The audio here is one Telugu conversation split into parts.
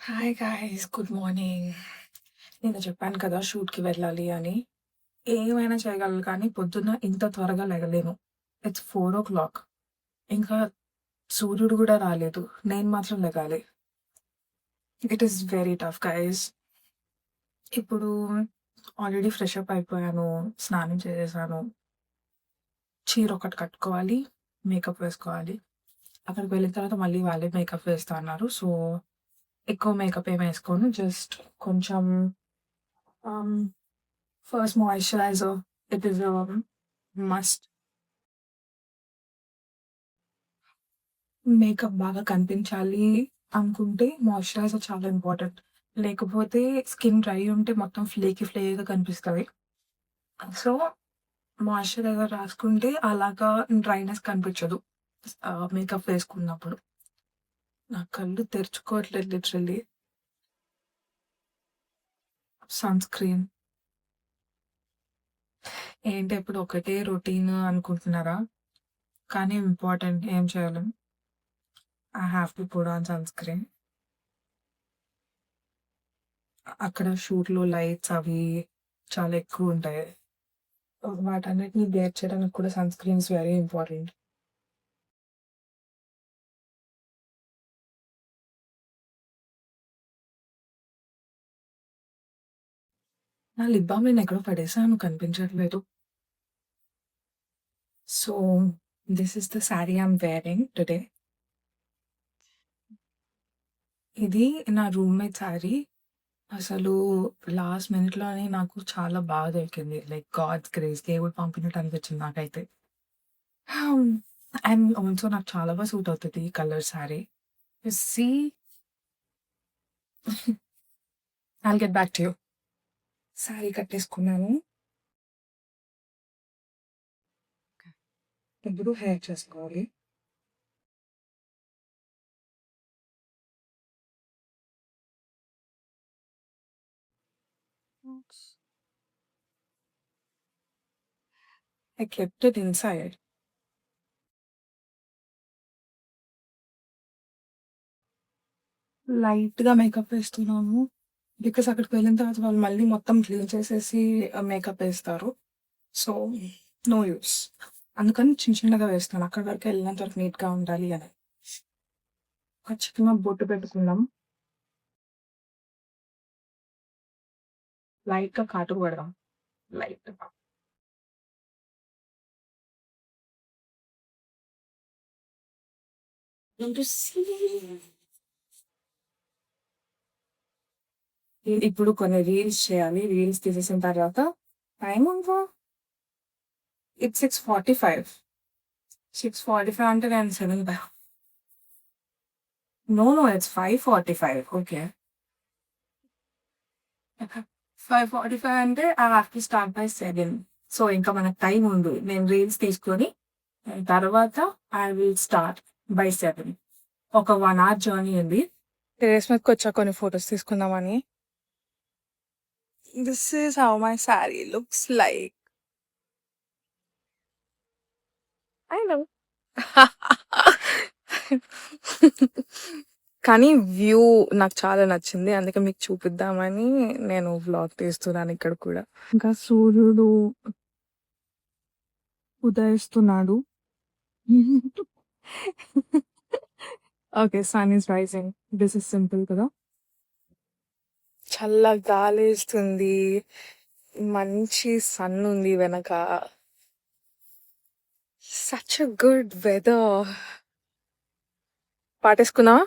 Hi guys, good morning. నేను చెప్పాను కదా షూట్‌కి వెళ్ళాలి అని. ఏమైనా చేయగలను కానీ పొద్దున్న ఇంత త్వరగా లెగలేను. ఇట్స్ 4:00. ఇంకా సూర్యుడు గూడా రాలేదు. నేను మాత్రం లెగాలి. It is very tough guys. ఇప్పుడు ఆల్రెడీ ఫ్రెష్ అప్ అయిపోయాను. స్నానం చేసేసాను. చీర ఒకటి కట్టుకోవాలి. మేకప్ వేసుకోవాలి. అక్కడికి వెళ్ళిన తర్వాత మళ్ళీ వాళ్ళే మేకప్ వేస్తా అన్నారు. సో, ఎక్కువ మేకప్ ఏమి వేసుకోను. జస్ట్ కొంచెం ఆహ్ first moisturiser. It is must. Makeup బాగా కనిపించాలి అనుకుంటే మాయిశ్చరైజర్ చాలా ఇంపార్టెంట్. లేకపోతే స్కిన్ డ్రై ఉంటే మొత్తం ఫ్లేకీగా కనిపిస్తది. సో, మాయిశ్చరైజర్ రాసుకుంటే అలాగా డ్రైనెస్ కనిపించదు. మేకప్ వేసుకున్నప్పుడు. నా కళ్ళు తెరుచుకోవట్లేదు లిటరల్లీ. Sun screen. ఏంటి ఎప్పుడు ఒకటే రొటీన్ అనుకుంటున్నారా? కానీ ఇంపార్టెంట్. ఏం చేయలేం. I have to put on sunscreen. అక్కడ షూట్‌లో లైట్స్ అవి చాలా ఎక్కువుంటాయి. వాటన్నిటిని బేర్ చేయడానికి కూడా sunscreen is very important. నా లిప్ బామ్ నేనెక్కడో పడేసాను, కనిపించట్లేదు. So, this is the sari I'm wearing today. ఇది నా రూమ్‌మేట్ సారీ. అసలు లాస్ట్ మినిట్‌లోనే నాకు చాలా బాగా దొరికింది. లైక్ గాడ్స్ గ్రేస్, దేవుడు పంపినట్టు అనిపించింది నాకైతే. అండ్ ఆల్సో నాకు చాలా బాగా సూట్ అవుతది ఈ colour sari. You see. I'll get back to you. Sari కట్టేసుకున్నాను. ఇప్పుడు హెయిర్ చేసుకోవాలి. I kept it inside. లైట్‌గా మేకప్ వేస్తున్నాను. బికాజ్ అక్కడికి వెళ్ళిన తర్వాత వాళ్ళు మళ్ళీ మొత్తం క్లీన్ చేసేసి మేకప్ వేస్తారు. So, no use. అందుకని చిన్నగా వేస్తాను. అక్కడి వరకు వెళ్ళినంత వరకు నీట్‌గా ఉండాలి అని. ఒక చిన్న బొట్టు పెట్టుకుందాం. లైట్‌గా కాటుక పెడదాం. లైట్‌గా. Don't you see? ఇప్పుడు కొన్ని రీల్స్ చేయాలి. రీల్స్ తీసేసిన తర్వాత టైం ఎంత? ఇట్స్ 6:45. 6:45 అంటే నేను 7 నో, ఇట్స్ 5:45. ఓకే. 5:45 అంటే I have to start by 7. So, ఇంకా మనకు టైం ఉంది. నేను రీల్స్ తీసుకొని తర్వాత ఐ విల్ స్టార్ట్ బై 7. ఒక 1 అవర్ జర్నీ ఉంది. టెర్రస్ మీదకొచ్చా కొన్ని ఫోటోస్ తీసుకుందామని. This is how my sorry looks like. I know. కానీ వ్యూ నాకు చాలా నచ్చింది. అందుకే మీకు చూపిద్దామని నేను వ్లాగ్ తీస్తున్నాను ఇక్కడ కూడా. ఇంకా సూర్యుడు ఉదయిస్తున్నాడు. Okay, sun is rising. This is simple కదా. చల్ల గాలేస్తుంది. మంచి సన్ ఉంది వెనక. Such a good weather. పాటేసుకుందామా?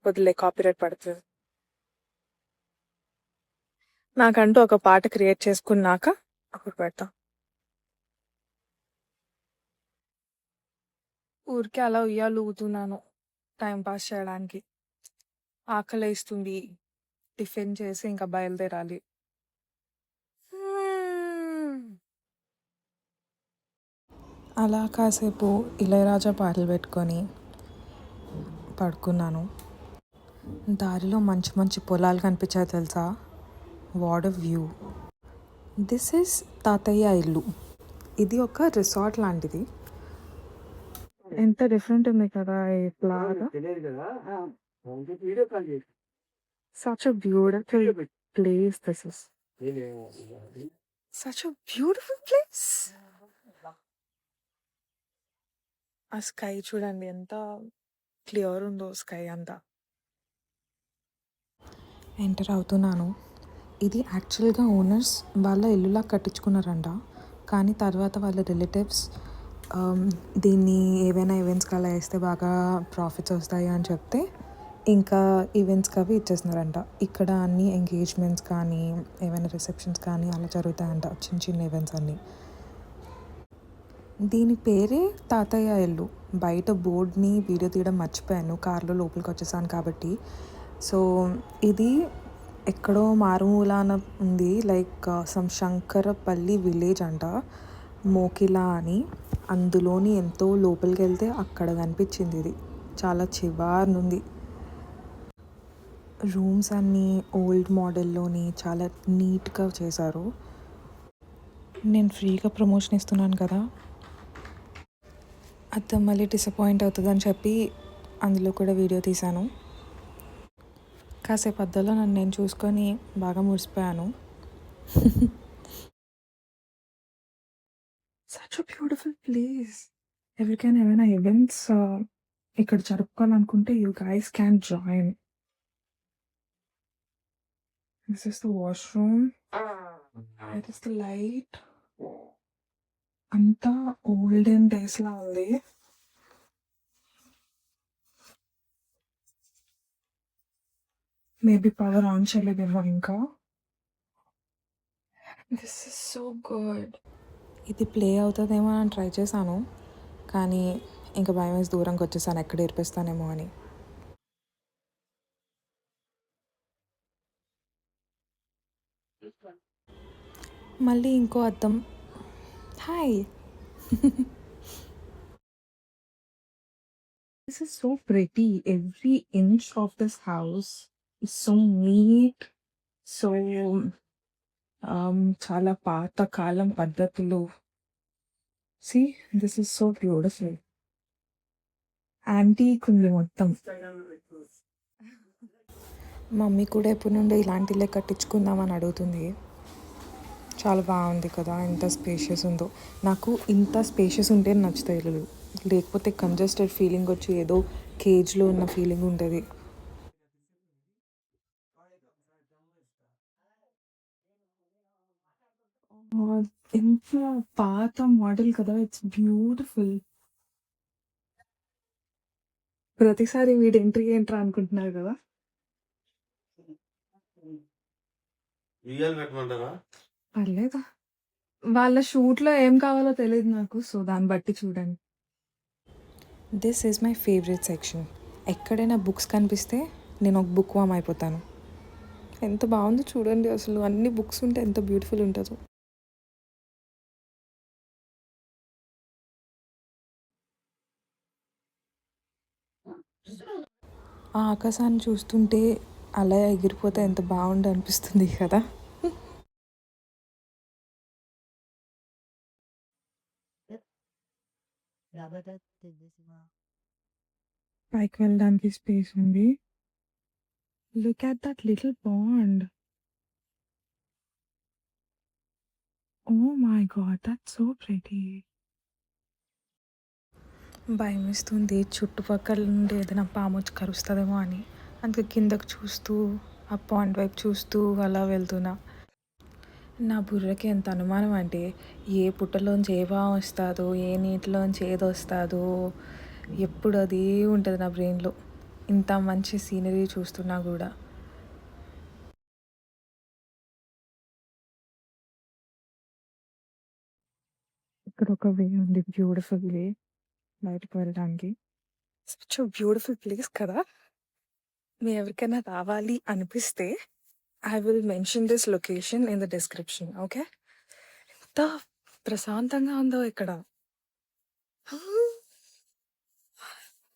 వదిలే, కాపీరైట్ పడుతుంది. నాకంటూ ఒక పాట క్రియేట్ చేసుకున్నాక అప్పుడు పెడతా. ఊరికే అలా ఉయ్యాలు ఊగుతున్నాను టైం పాస్ చేయడానికి. ఆకలేస్తుంది. టిఫిన్ చేసి ఇంకా బయలుదేరాలి. అలా కాసేపు ఇళయరాజా పాటలు పెట్టుకొని పడుకున్నాను. దారిలో మంచి మంచి పొలాలు కనిపించాయి తెలుసా. What a view. This is తాతయ్య ఇల్లు. ఇది ఒక రిసార్ట్ లాంటిది. ఎంత డిఫరెంట్ ఉంది కదా ఈ flower. Such a beautiful place this is. Such a beautiful place. ఆ స్కై చూడండి ఎంత క్లియర్ ఉందో స్కై అంతా. ఎంటర్ అవుతున్నాను. ఇది యాక్చువల్గా ఓనర్స్ వాళ్ళ ఇల్లులా కట్టించుకున్నారంట, కానీ తర్వాత వాళ్ళ రిలేటివ్స్ దీన్ని ఏవైనా ఈవెంట్స్కి అలా వేస్తే బాగా ప్రాఫిట్స్ వస్తాయి అని చెప్తే ఇంకా ఈవెంట్స్కి అవి ఇచ్చేస్తున్నారంట. ఇక్కడ అన్ని ఎంగేజ్మెంట్స్ కానీ ఏవైనా రిసెప్షన్స్ కానీ అలా జరుగుతాయంట, చిన్న చిన్న ఈవెంట్స్ అన్నీ. దీని పేరే తాతయ్య ఇల్లు. బయట బోర్డ్ని వీడియో తీయడం మర్చిపోయాను, కార్లో లోపలికి వచ్చేసాను కాబట్టి. సో ఇది ఎక్కడో మారుమూలాన ఉంది, లైక్ సమ్ శంకరపల్లి విలేజ్ అంట, మోకిలా అని. అందులోని ఎంతో లోపలికి వెళ్తే అక్కడ కనిపించింది ఇది. చాలా చివారునుంది. రూమ్స్ అన్నీ ఓల్డ్ మోడల్లోని చాలా నీట్గా చేశారు. నేను ఫ్రీగా ప్రమోషన్ ఇస్తున్నాను కదా, అత్త మళ్ళీ డిసప్పాయింట్ అవుతుందని చెప్పి అందులో కూడా వీడియో తీశాను. కాసేపు అద్దంలో నన్ను నేను చూసుకొని బాగా మురిసిపోయాను. Such a beautiful place. ఎవరికైనా ఏమైనా ఈవెంట్స్ ఇక్కడ జరుపుకోవాలనుకుంటే you guys can join. This is the washroom. It is the light. అంతా ఓల్డెన్ డేస్ లా ఉంది. మేబీ పవర్ ఆన్ చేయలేదేమో ఇంకా. This is so good. ఇది ప్లే అవుతుందేమో అని ట్రై చేశాను, కానీ ఇంకా భయం వేసి దూరంగా వచ్చేసాను, ఎక్కడ ఏర్పిస్తానేమో అని. మళ్ళీ ఇంకో అద్దం. Hi. This is so pretty. Every inch of this house is so neat. So చాలా పాతకాలం పద్ధతులు. See this is so beautiful. Antique ఉంది మొత్తం. మమ్మీ కూడా ఎప్పటి నుండి ఇలాంటి ఇల్లే కట్టించుకుందామని అడుగుతుంది. చాలా బాగుంది కదా, ఎంత స్పేషియస్ ఉందో. నాకు ఇంత స్పేషియస్ ఉంటే నచ్చుతాయి ఇల్లు, లేకపోతే కంజెస్టెడ్ ఫీలింగ్ వచ్చి ఏదో కేజ్లో ఉన్న ఫీలింగ్ ఉంటుంది. ఎంత పాత మోడల్ కదా, ఇట్స్ బ్యూటిఫుల్. ప్రతిసారి వీడు ఎంట్రీ ఎంట్రా అనుకుంటున్నారు కదా. పర్లేదా, వాళ్ళ షూట్లో ఏం కావాలో తెలియదు నాకు, సో దాన్ని బట్టి చూడండి. This is my favourite section. ఎక్కడైనా బుక్స్ కనిపిస్తే నేను ఒక బుక్ వామ్ అయిపోతాను. ఎంత బాగుందో చూడండి అసలు, అన్ని బుక్స్ ఉంటే ఎంత బ్యూటిఫుల్ ఉంటుందో. ఆ ఆకాశాన్ని చూస్తుంటే అలా ఎగిరిపోతే ఎంత బాగుండు అనిపిస్తుంది కదా. పైకి వెళ్ళడానికి స్పేస్ ఉంది. Look at that little pond. Oh my god, that's so pretty. భయం వేస్తుంది, చుట్టుపక్కల నుండి ఏదైనా పాము వచ్చి కరుస్తుందేమో అని. అందుకే కిందకు చూస్తూ ఆ పాండ్ వైపు చూస్తూ అలా వెళ్తున్నా. నా బుర్రకి ఎంత అనుమానం అంటే, ఏ పుట్టలోంచి ఏ పాము వస్తుందో, ఏ నీటిలోంచి ఏది వస్తుందో, ఎప్పుడు అది ఉంటుంది నా బ్రెయిన్లో, ఇంత మంచి సీనరీ చూస్తున్నా కూడా. ఇక్కడ ఒక వే ఉంది, బ్యూటిఫుల్ వే బయటకు వెళ్ళడానికి. సచ్ బ్యూటిఫుల్ ప్లేస్ కదా. మీ ఎవరికైనా రావాలి అనిపిస్తే I will mention this location in the description. Okay, ఎంత ప్రశాంతంగా ఉందో ఇక్కడ.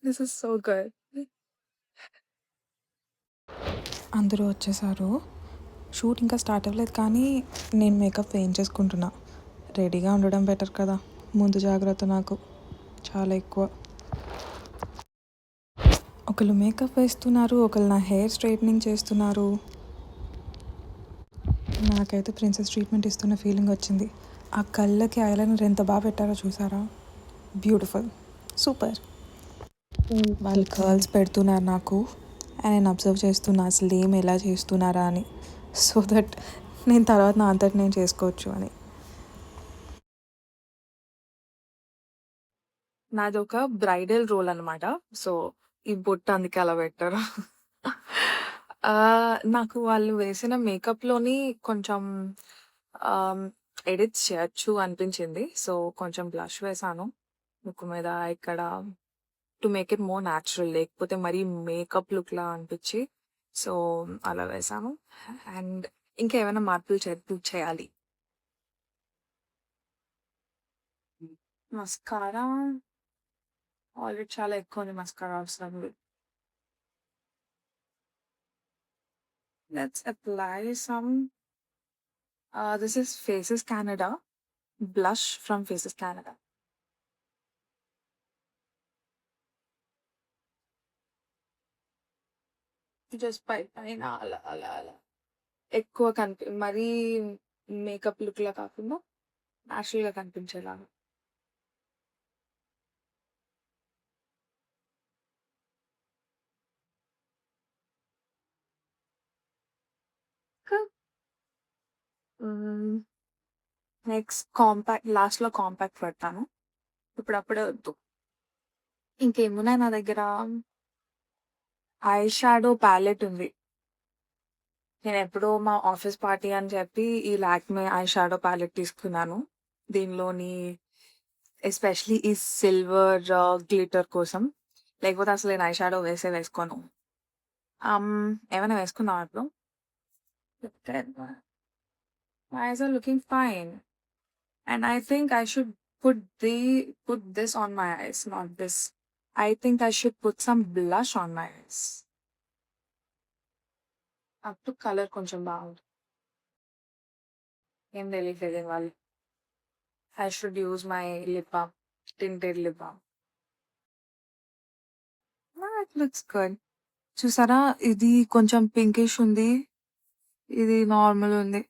This is so good. అందరూ వచ్చేసారు. షూట్ ఇంకా స్టార్ట్ అవ్వలేదు, కానీ నేను మేకప్ వేయించేసుకుంటున్నా. రెడీగా ఉండడం బెటర్ కదా, ముందు జాగ్రత్త నాకు చాలా ఎక్కువ. ఒకళ్ళు మేకప్ వేస్తున్నారు, ఒకళ్ళు నా హెయిర్ స్ట్రైట్నింగ్ చేస్తున్నారు. నాకైతే ప్రిన్సెస్ ట్రీట్మెంట్ ఇస్తున్న ఫీలింగ్ వచ్చింది. ఆ కళ్ళకి ఐలైనర్ ఎంత బాగా పెట్టారో చూసారా? Beautiful, super. వాళ్ళు కర్ల్స్ పెడుతున్నారు నాకు, అండ్ నేను అబ్జర్వ్ చేస్తున్నా అసలు ఏం ఎలా చేస్తున్నారా అని, సో దట్ నేను తర్వాత నా అంతటి నేను చేసుకోవచ్చు అని. నాది ఒక బ్రైడల్ రోల్ అనమాట. సో ఈ బొట్టు అందుకే అలా పెట్టారు. నాకు వాళ్ళు వేసిన మేకప్‌లోని కొంచెం ఎడిట్స్ చేయొచ్చు అనిపించింది. సో కొంచెం బ్లష్ వేశాను ముక్కు మీద ఇక్కడ, to make it more natural, లేకపోతే మరీ మేకప్ లుక్‌లా అనిపించి సో అలా వేశాను. అండ్ ఇంకా ఏమైనా మార్పులు చేయాలి. మస్కారా ఆల్రెడీ చాలా ఎక్కువ ఉంది మస్కారా అవసరం లేదు. Let's apply some. This is Faces Canada blush from Faces Canada. Just పైన అలా అలా అలా ఎక్కువ మరీ మేకప్ లుక్‌లా కాకుండా న్యాచురల్‌గా కనిపించేలాగా. హ్మ్. నెక్స్ట్ లాస్ట్‌లో కాంపాక్ట్ పెడతాను. ఇప్పుడప్పుడే వద్దు. ఇంకేమున్నాయి నా దగ్గర? ఐ షాడో ప్యాలెట్ ఉంది. నేనెప్పుడో మా ఆఫీస్ పార్టీ అని చెప్పి ఈ లాక్మే ఐ షాడో ప్యాలెట్ తీసుకున్నాను. దీనిలోని ఎస్పెషల్లీ ఈ సిల్వర్ గ్లిటర్ కోసం. లేకపోతే అసలు నేను ఐ షాడో వేసుకోను. ఏమైనా వేసుకుందామా ఇప్పుడు? My eyes are looking fine. And I think I should put this on my eyes, not this. I think I should put some blush on my eyes. అప్పుడు కలర్ కొంచెం బాగుంది. ఏం తెలియట్లేదు ఇవాళ. I should use my lip balm, tinted lip balm. It looks good. చూసారా? ఇది కొంచెం పింకిష్ ఉంది. ఇది నార్మల్ ఉంది.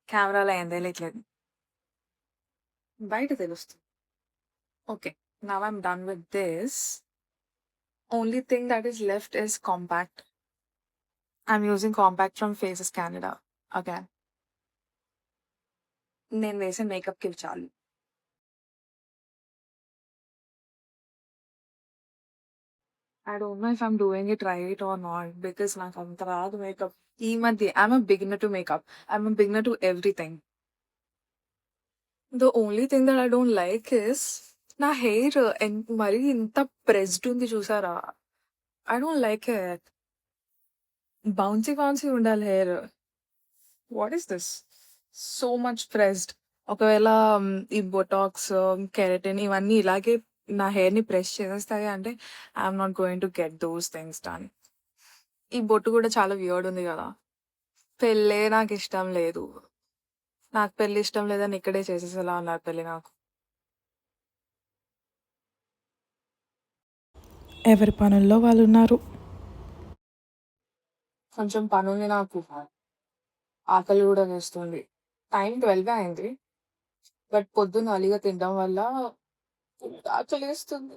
కెమెరాలో ఏం తెలియట్లేదు. బయట తెలుస్తుంది. Okay, now I'm done with this. Only thing that is left is compact. I'm using compact from Faces Canada again. నేను వేసే మేకప్‌కి ఇవి చాలు. I don't know if I'm doing it right or not because నాకు అంత రాదు మేకప్. ఈ మధ్య I'm a beginner to makeup. I'm a beginner to everything. The only thing that I don't like is నా హెయిర్ మరీ ఇంత ప్రెస్డ్ ఉంది చూసారా? I don't like it. Bouncy ఉండాలి hair. What is this? So much pressed. ఒకవేళ ఈ బొటాక్స్, కెరటిన్ ఇవన్నీ ఇలాగే నా హెయిర్‌ని ప్రెస్ చేసేస్తాయి అంటే I'm not going to get those things done. ఈ బొట్టు కూడా చాలా వియర్డ్ ఉంది కదా! పెళ్ళే నాకిష్టం లేదు. నాకు పెళ్లి ఇష్టం లేదని ఇక్కడే చేసేసేలా ఉన్నారు పెళ్లి నాకు. ఎవరి పనుల్లో వాళ్ళున్నారు. కొంచెం పనుంది నాకు. ఆకలి కూడా వేస్తుంది. టైం 12 అయింది. బట్ పొద్దున్న అలిగా తినడం వల్ల ఆకలేస్తుంది.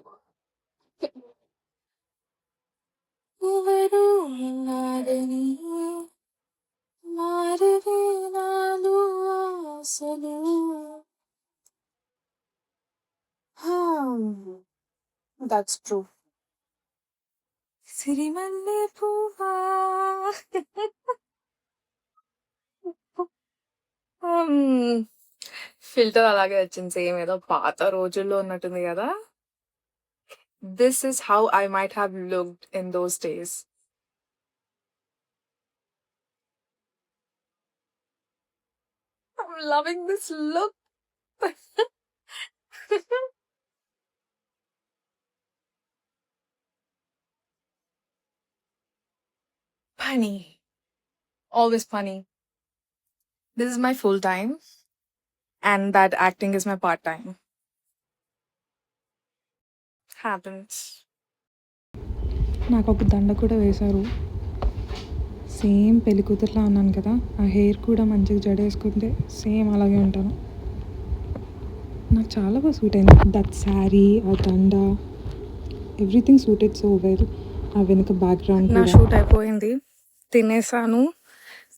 ఎవరు ఉన్నారని మారువేనాలు ఆశలు. That's true. సిరిమల్లె పువ్వా ఫిల్టర్ అలాగే వచ్చింది. సేమ్ ఏదో పాత రోజుల్లో ఉన్నట్టుంది కదా! This is how I might have looked in those days. I'm loving this look. Funny. Always funny. This is my full time. and that acting is my part-time. Happens. నాకు ఒక దండ కూడా వేశారు. సేమ్ పెళ్లి కూతురులా ఉన్నాను కదా, ఆ హెయిర్ కూడా మంచిగా జడేసుకుంటే సేమ్ అలాగే ఉంటాను. నాకు చాలా బాగా సూట్ అయింది. దట్ శారీ, ఆ దండ, ఎవ్రీథింగ్ సూటెడ్ సో వెల్. ఆ వెనుక బ్యాక్గ్రౌండ్ నా షూట్ అయిపోయింది, తినేసాను.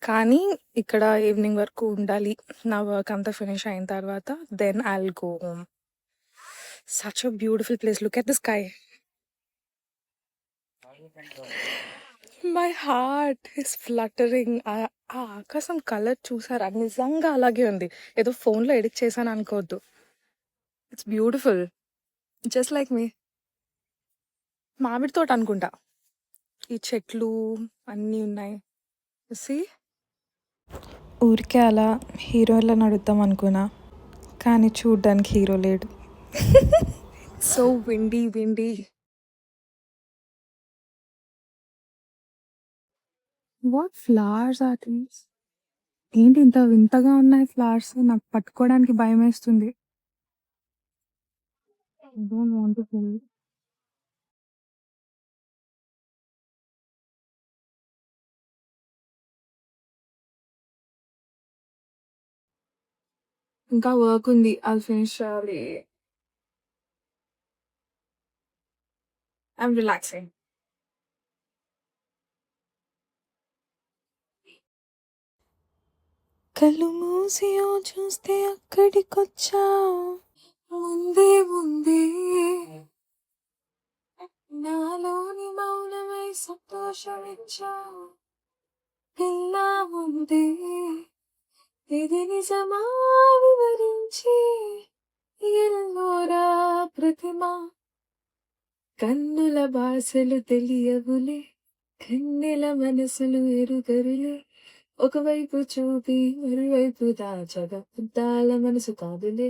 కానీ ఇక్కడ ఈవినింగ్ వరకు ఉండాలి. నా వర్క్ అంతా ఫినిష్ అయిన తర్వాత then I will go home. Such a beautiful place. Look at the sky. My heart is fluttering. ఆ ఆకాశం కలర్ చూసారా? నిజంగా అలాగే ఉంది. ఏదో ఫోన్లో ఎడిట్ చేశాను అనుకోవద్దు. ఇట్స్ బ్యూటిఫుల్, జస్ట్ లైక్ మీ. మామిడి తోట అనుకుంటా. ఈ చెట్లు అన్నీ ఉన్నాయి. సి, ఊరికే అలా హీరోలా నడుద్దాం అనుకున్నా, కానీ చూడ్డానికి హీరో లేడు. So windy windy. What flowers are these? ఏంటి ఇంత వింతగా ఉన్నాయి ఫ్లవర్స్? నాకు పట్టుకోవడానికి భయం వేస్తుంది. Don't want to feel. ఇంకా వర్క్ ఉంది, అది ఫినిష్ చేయాలి. I'm relaxing. కళ్ళు మూసి చూస్తే అక్కడికొచ్చావు, ముందే ముందే నాలోని మౌనమై సంతోషమిచ్చావు. పిల్లా ముందే ఇది నిజమా వివరించి ఎల్లోరా ప్రతిమ. కన్నుల భాషలు తెలియవులే, కన్నెల మనసులు ఎరుగరులే. ఒకవైపు చూపి మరువైపు దాచగా పుట్టాల మనసు కాదులే,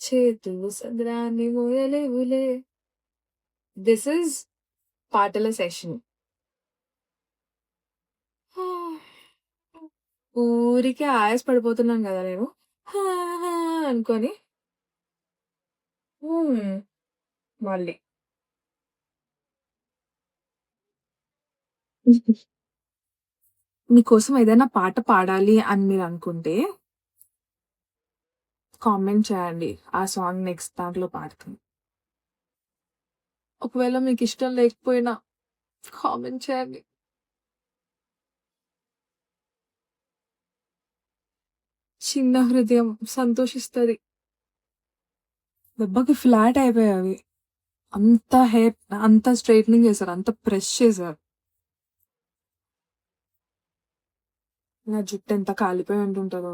చేతులు సంద్రాన్ని మోయలేవులే. దిస్ ఇస్ పాటల సెషన్. ఊరికే ఆయాస పడిపోతున్నాను కదా నేను అనుకొని మళ్ళీ మీకోసం ఏదైనా పాట పాడాలి అని మీరు అనుకుంటే కామెంట్ చేయండి, ఆ సాంగ్ నెక్స్ట్ దాంట్లో పాడుతుంది. ఒకవేళ మీకు ఇష్టం లేకపోయినా కామెంట్ చేయండి. చిన్న హృదయం సంతోషిస్తుంది. దెబ్బకి ఫ్లాట్ అయిపోయావి. అంత హెయిర్ అంత స్ట్రైట్నింగ్ చేశారు, అంత ప్రెస్ చేశారు. నా జుట్టు ఎంత కాలిపోయి ఉంటుంటుందో.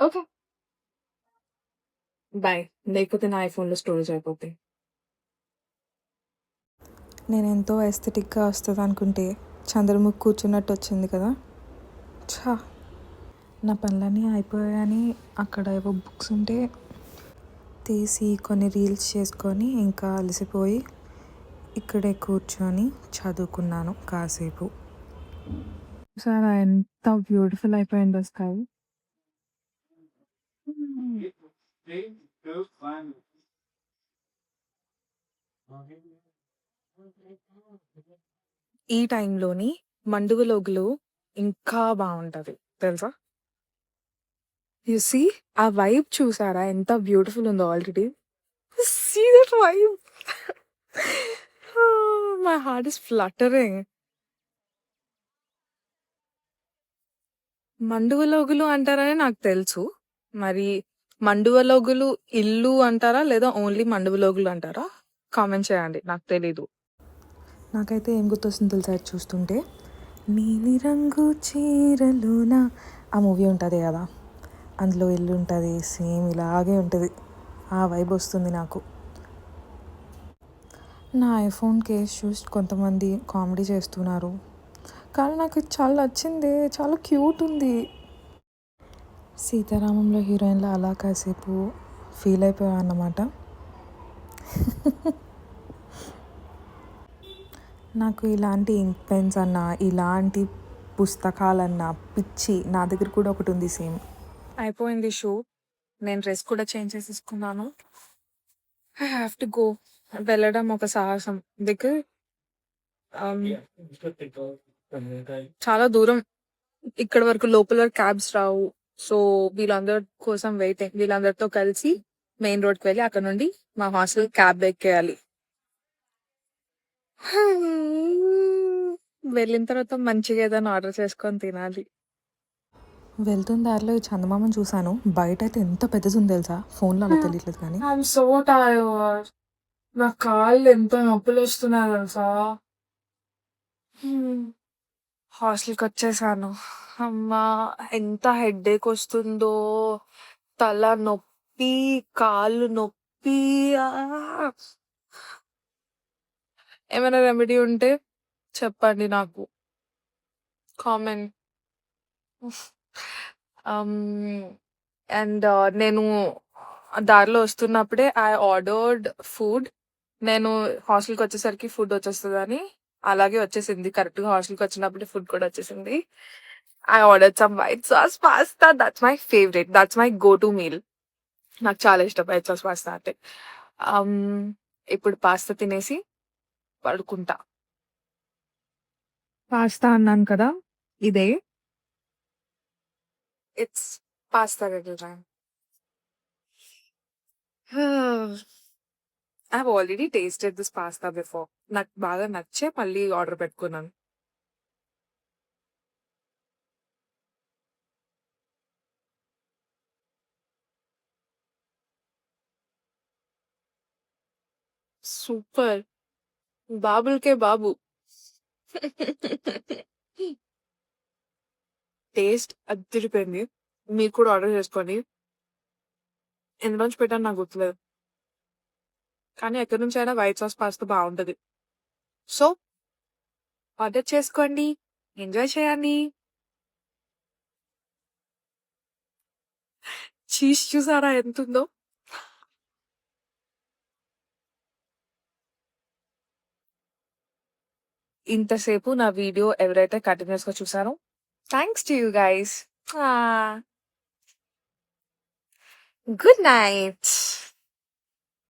Okay bye. లేకపోతే నా ఐఫోన్లో స్టోరేజ్ అయిపోతాయి. నేను ఎంతో ఎస్థెటిక్గా వస్తుంది అనుకుంటే చంద్రముఖి కూర్చున్నట్టు వచ్చింది కదా. ఛా, నా పనులన్నీ అయిపోయాయని అక్కడ ఏవో బుక్స్ ఉంటే తీసి కొన్ని రీల్స్ చేసుకొని ఇంకా అలసిపోయి ఇక్కడే కూర్చొని చదువుకున్నాను కాసేపు. సార్ ఎంత బ్యూటిఫుల్ అయిపోయిందో స్కై. ఈ టైంలోని మండువలోగులు ఇంకా బాగుంటది తెలుసా. యు సీ, ఆ వైబ్ చూసారా ఎంత బ్యూటిఫుల్ ఉందో already. See that vibe. My heart is fluttering. మండువలోగులు అంటారని నాకు తెలుసు. మరి మండువలోగులు ఇల్లు అంటారా లేదా ఓన్లీ మండువలోగులు అంటారా? కామెంట్ చేయండి, నాకు తెలీదు. నాకైతే ఏం గుర్తొస్తుంది తెలుసా చూస్తుంటే, నీలి రంగు చీరలోన ఆ మూవీ ఉంటుంది కదా, అందులో ఇల్లు ఉంటుంది, సేమ్ ఇలాగే ఉంటుంది. ఆ వైబ్ వస్తుంది నాకు. నా ఐఫోన్ కేస్ చూసి కొంతమంది కామెడీ చేస్తున్నారు, కానీ నాకు చాలా నచ్చింది, చాలా క్యూట్ ఉంది. సీతారామంలో హీరోయిన్లో అలా కాసేపు ఫీల్ అయిపోయా అన్నమాట. నాకు ఇలాంటి ఇంక్ పెన్స్ అన్నా, ఇలాంటి పుస్తకాలన్నా పిచ్చి. నా దగ్గర కూడా ఒకటుంది సేమ్. అయిపోయింది షూ. నేను డ్రెస్ కూడా చేంజ్ చేసేసుకున్నాను. I have to go. వెళ్ళడం ఒక సాహసం. బికాజ్ చాలా దూరం. ఇక్కడి వరకు లోపల క్యాబ్స్ రావు. సో వీళ్ళందరి కోసం వెయిటింగ్. వీళ్ళందరితో కలిసి మెయిన్ రోడ్కి వెళ్ళి అక్కడ నుండి మా హాస్టల్ క్యాబ్ ఎక్కేయాలి. వెళ్ళిన తర్వాత మంచిగా ఏదైనా ఆర్డర్ చేసుకొని తినాలి. వెళ్తున్న దారిలో ఈ చందమామని చూసాను. బయట అయితే ఎంత పెద్దది ఉంది తెలుసా? ఫోన్లో అలా తెలియట్లేదు కానీ. I'm so tired. నా కాళ్ళు ఎంత నొప్పులు వస్తున్నాయి తెలుసా? హాస్టల్కి వచ్చేసాను. అమ్మా ఎంత హెడ్ఏక్ వస్తుందో, తల నొప్పి, కాళ్ళు నొప్పి. ఏమైనా రెమెడీ ఉంటే చెప్పండి నాకు, కామెంట్. అండ్ నేను దారిలో వస్తున్నప్పుడే ఐ ఆర్డర్డ్ ఫుడ్. నేను హాస్టల్కి వచ్చేసరికి ఫుడ్ వచ్చేస్తుందని అలాగే వచ్చేసింది. కరెక్ట్గా హాస్టల్కి వచ్చినప్పుడే ఫుడ్ కూడా వచ్చేసింది. I ordered some white sauce pasta. That's my favourite. That's my go to meal. నాకు చాలా ఇష్టం వైట్ సాస్ పాస్తా అంటే. ఇప్పుడు పాస్తా తినేసి పడుకుంటా. పాస్తా అన్నాను కదా, ఇదే. It's pasta riddle time. I have already tasted this pasta before. నాకు బాగా నచ్చే మళ్ళీ ఆర్డర్ పెట్టుకున్నాను. సూపర్. బాబులకే బాబు. టేస్ట్ అదిరిపోయింది. మీరు కూడా ఆర్డర్ చేసుకోండి. ఎందులోంచి పెట్టాను నాకు గుర్తులేదు, కానీ ఎక్కడి నుంచి అయినా వైట్ సాస్ పాస్తా బాగుంటది. సో ఆర్డర్ చేసుకోండి, ఎంజాయ్ చేయండి. చీజ్ చూసారా ఎంత ఉందో? ఇంతసేపు నా వీడియో ఎవరైతే కంటిన్యూస్ గా చూసారో, thanks to you guys. Good night.